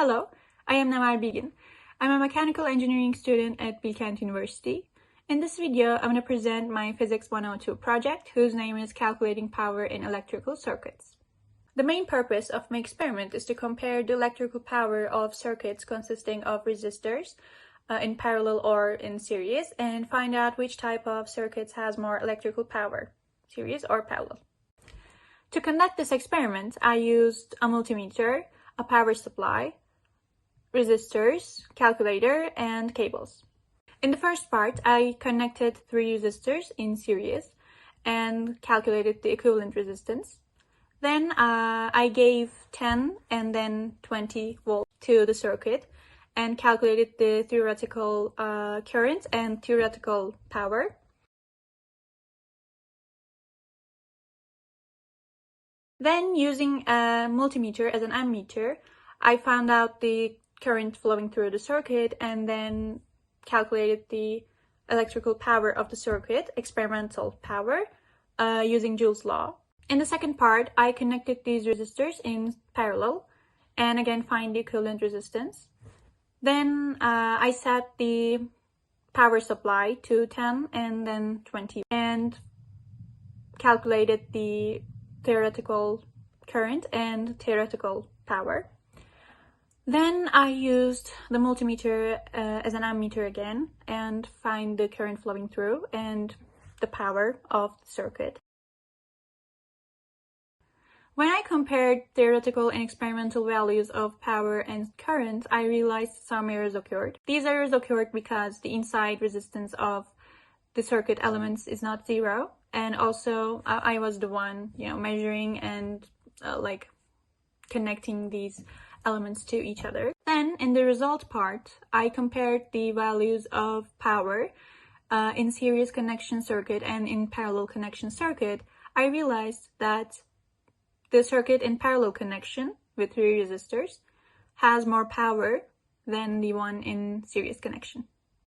Hello, I am Neval Bilgin. I'm a mechanical engineering student at Bilkent University. In this video, I'm going to present my Physics 102 project, whose name is Calculating Power in Electrical Circuits. The main purpose of my experiment is to compare the electrical power of circuits consisting of resistors in parallel or in series, and find out which type of circuits has more electrical power, series or parallel. To conduct this experiment, I used a multimeter, a power supply, resistors, calculator, and cables. In the first part, I connected 3 resistors in series and calculated the equivalent resistance. Then I gave 10 and then 20 volts to the circuit and calculated the theoretical current and theoretical power. Then, using a multimeter as an ammeter, I found out the current flowing through the circuit and then calculated the electrical power of the circuit, experimental power, using Joule's law. In the second part, I connected these resistors in parallel and again find the equivalent resistance. Then I set the power supply to 10 and then 20 and calculated the theoretical current and theoretical power. Then I used the multimeter as an ammeter again and find the current flowing through and the power of the circuit. When I compared theoretical and experimental values of power and current, I realized some errors occurred. These errors occurred because the inside resistance of the circuit elements is not 0, and also I was the one, measuring and connecting these elements to each other. Then in the result part, I compared the values of power in series connection circuit and in parallel connection circuit. I realized that the circuit in parallel connection with 3 resistors has more power than the one in series connection.